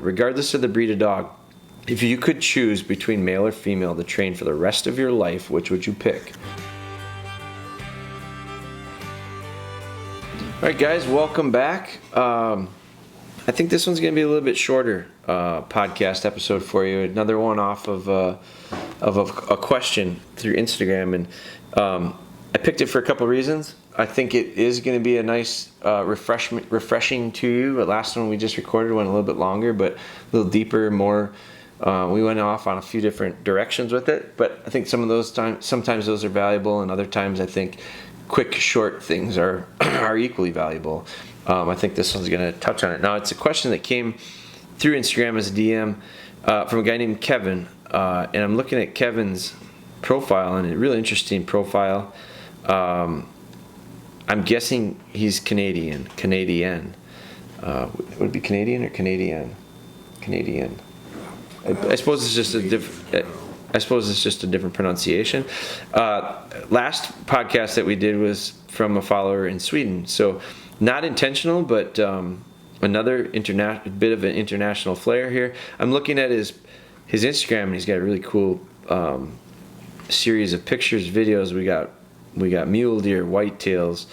Regardless of the breed of dog, if you could choose between male or female to train for the rest of your life, which would you pick? All right, guys, welcome back. I think this one's going to be a little bit shorter podcast episode for you. Another one off of a question through Instagram, and I picked it for a couple of reasons. I think it is going to be a nice refreshing to you. The last one we just recorded went a little bit longer, but a little deeper, more. We went off on a few different directions with it, but I think sometimes those are valuable, and other times I think quick, short things are equally valuable. I think this one's going to touch on it. Now, it's a question that came through Instagram as a DM from a guy named Kevin, and I'm looking at Kevin's profile, and a really interesting profile. I'm guessing he's Canadian. Would it be Canadian or Canadian? Canadian. I suppose it's just a different. I suppose it's just a different pronunciation. Last podcast that we did was from a follower in Sweden, so not intentional, but another bit of an international flair here. I'm looking at his Instagram, and he's got a really cool series of pictures, videos. We got mule deer, whitetails,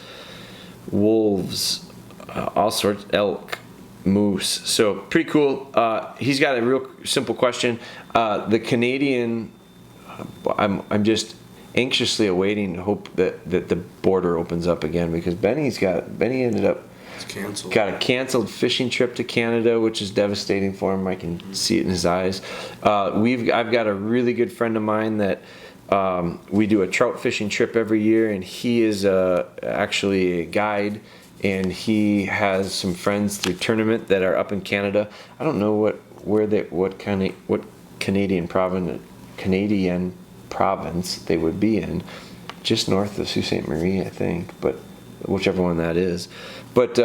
wolves, all sorts, elk, moose. So pretty cool. He's got a real simple question. The Canadian, I'm just anxiously awaiting hope that the border opens up again, because Benny ended up got a canceled fishing trip to Canada, which is devastating for him. I can see it in his eyes. I've got a really good friend of mine that we do a trout fishing trip every year, and he is actually a guide, and he has some friends through tournament that are up in Canada. I don't know what Canadian province they would be in, just north of Sault Ste. Marie, I think, but whichever one that is. But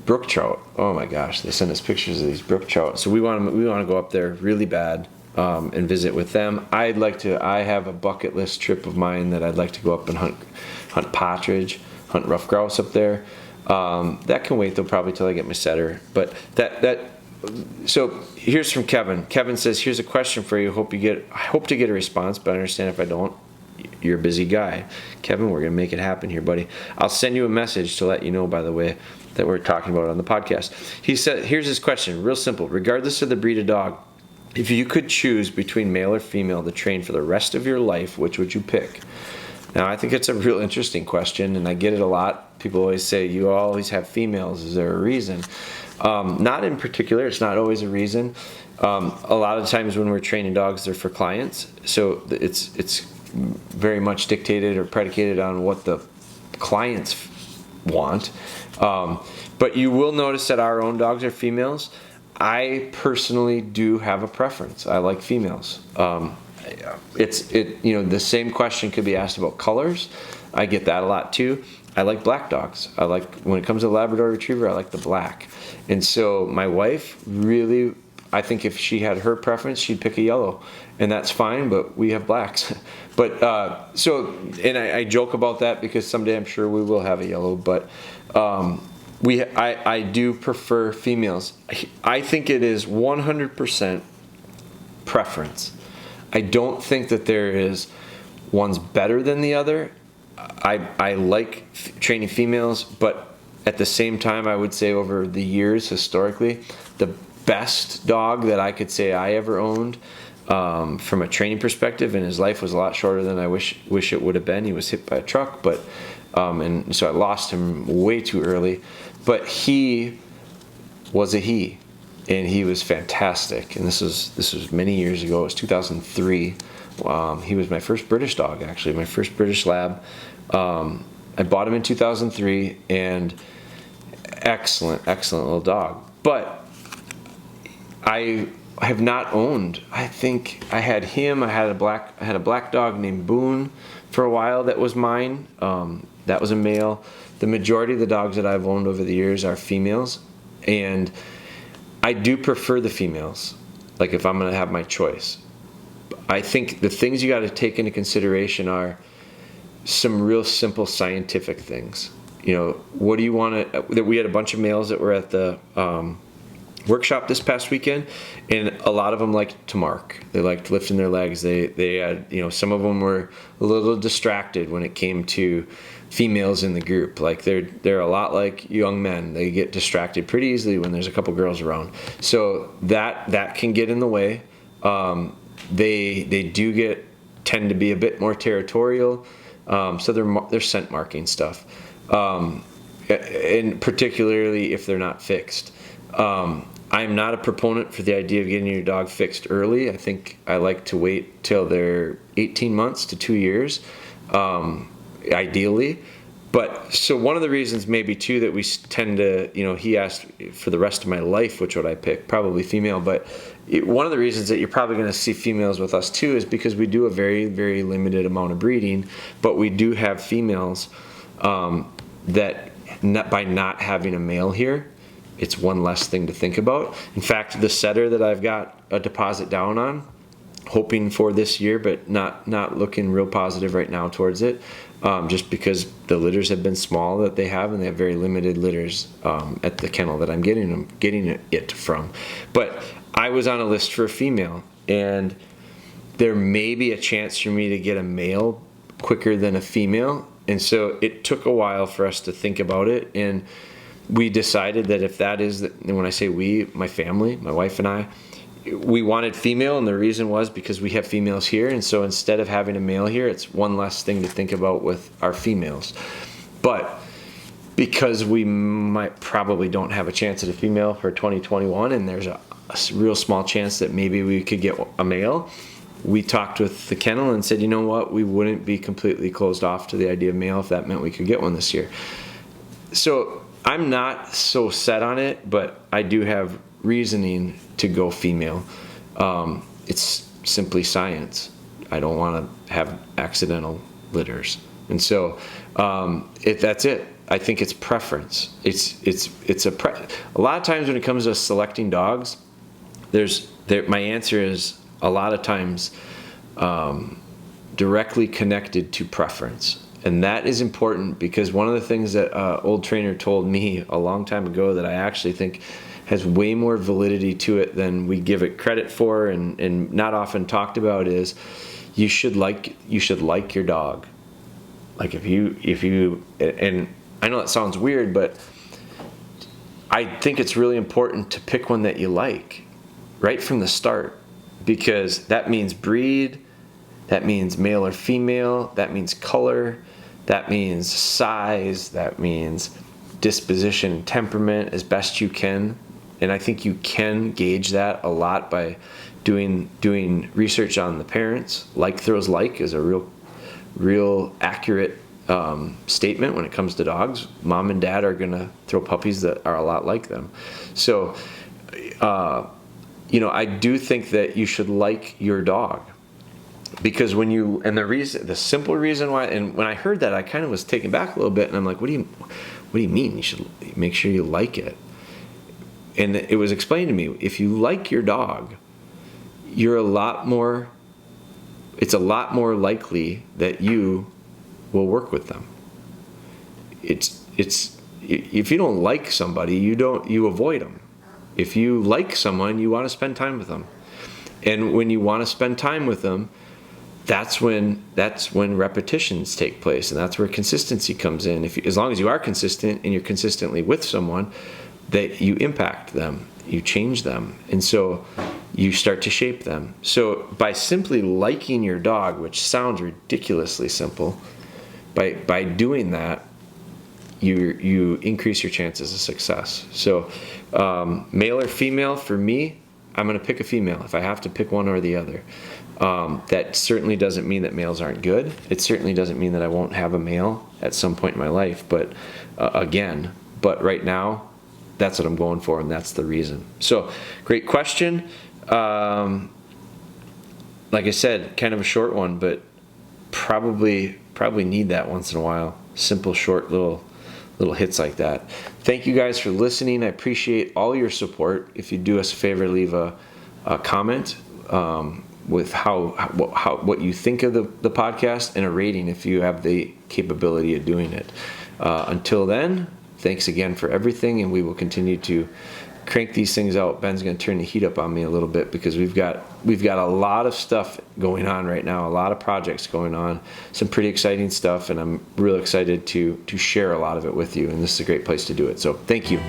brook trout, oh my gosh, they send us pictures of these brook trout. So we want to go up there really bad and visit with them. I have a bucket list trip of mine that I'd like to go up and hunt partridge, hunt rough grouse up there. That can wait though, probably till I get my setter. But so here's from Kevin. Kevin says, "Here's a question for you. I hope to get a response, but I understand if I don't. You're a busy guy." Kevin, we're gonna make it happen here, buddy. I'll send you a message to let you know, by the way, that we're talking about it on the podcast. He said, here's his question, real simple. Regardless of the breed of dog, if you could choose between male or female to train for the rest of your life, which would you pick? Now, I think it's a real interesting question, and I get it a lot. People always say, you always have females. Is there a reason? Not in particular. It's not always a reason. A lot of times when we're training dogs, they're for clients. So it's very much dictated or predicated on what the clients want. But you will notice that our own dogs are females. I personally do have a preference. I like females. The same question could be asked about colors. I get that a lot too. I like black dogs. When it comes to Labrador Retriever, I like the black. And so my wife really, I think if she had her preference, she'd pick a yellow, and that's fine, but we have blacks. But I joke about that because someday I'm sure we will have a yellow, but I do prefer females. I think it is 100% preference. I don't think that there is one's better than the other. I like training females, but at the same time, I would say over the years, historically, the best dog that I could say I ever owned from a training perspective, and his life was a lot shorter than I wish it would have been. He was hit by a truck, but and so I lost him way too early. But he was a he, and he was fantastic. And this was many years ago. It was 2003. He was my first British dog, actually, my first British Lab. I bought him in 2003, and excellent little dog. But I have not owned. I think I had him. I had a black dog named Boone for a while that was mine. That was a male. The majority of the dogs that I've owned over the years are females, and I do prefer the females. Like if I'm going to have my choice, I think the things you got to take into consideration are some real simple scientific things. You know, what do you want to? That we had a bunch of males that were at the workshop this past weekend, and a lot of them liked to mark. They liked lifting their legs. They had, some of them were a little distracted when it came to females in the group. Like they're a lot like young men. They get distracted pretty easily when there's a couple girls around. So that can get in the way. They tend to be a bit more territorial. So they're scent marking stuff. And particularly if they're not fixed. I'm not a proponent for the idea of getting your dog fixed early. I think I like to wait till they're 18 months to 2 years, ideally. But so one of the reasons maybe too that we tend to, he asked for the rest of my life, which would I pick? Probably female. But one of the reasons that you're probably going to see females with us too is because we do a very, very limited amount of breeding, but we do have females that by not having a male here, it's one less thing to think about. In fact, the setter that I've got a deposit down on, hoping for this year, but not looking real positive right now towards it, just because the litters have been small that they have, and they have very limited litters at the kennel that I'm getting it from. But I was on a list for a female, and there may be a chance for me to get a male quicker than a female, and so it took a while for us to think about it, and we decided that if that is, and when I say we, my family, my wife and I, we wanted female, and the reason was because we have females here, and so instead of having a male here, it's one less thing to think about with our females. But because we might probably don't have a chance at a female for 2021, and there's a real small chance that maybe we could get a male, we talked with the kennel and said, you know what, we wouldn't be completely closed off to the idea of male if that meant we could get one this year. So I'm not so set on it, but I do have reasoning to go female. It's simply science. I don't want to have accidental litters, and so that's it. I think it's preference. A lot of times when it comes to selecting dogs, my answer is a lot of times directly connected to preference. And that is important because one of the things that an old trainer told me a long time ago that I actually think has way more validity to it than we give it credit for and not often talked about is you should like your dog. Like if you and I know that sounds weird, but I think it's really important to pick one that you like right from the start, because that means breed, that means male or female, that means color, that means size, that means disposition and temperament as best you can. And I think you can gauge that a lot by doing research on the parents. Like throws like is a real accurate statement when it comes to dogs. Mom and dad are going to throw puppies that are a lot like them. So, I do think that you should like your dog. Because the simple reason why, and when I heard that, I kind of was taken back a little bit, and I'm like, what do you mean? You should make sure you like it. And it was explained to me, if you like your dog, it's a lot more likely that you will work with them. It's if you don't like somebody, you avoid them. If you like someone, you want to spend time with them. And when you want to spend time with them, that's when repetitions take place, and that's where consistency comes in. As long as you are consistent and you're consistently with someone, that you impact them, you change them, and so you start to shape them. So by simply liking your dog, which sounds ridiculously simple, by doing that, you increase your chances of success. So male or female, for me, I'm going to pick a female if I have to pick one or the other. That certainly doesn't mean that males aren't good. It certainly doesn't mean that I won't have a male at some point in my life. But but right now, that's what I'm going for, and that's the reason. So, great question. Like I said, kind of a short one, but probably need that once in a while. Simple, short, little hits like that. Thank you guys for listening. I appreciate all your support. If you do us a favor, leave a comment with what you think of the podcast, and a rating if you have the capability of doing it. Until then, thanks again for everything, and we will continue to crank these things out, Ben's going to turn the heat up on me a little bit, because we've got a lot of stuff going on right now, a lot of projects going on, some pretty exciting stuff, and I'm real excited to share a lot of it with you, and this is a great place to do it. So thank you.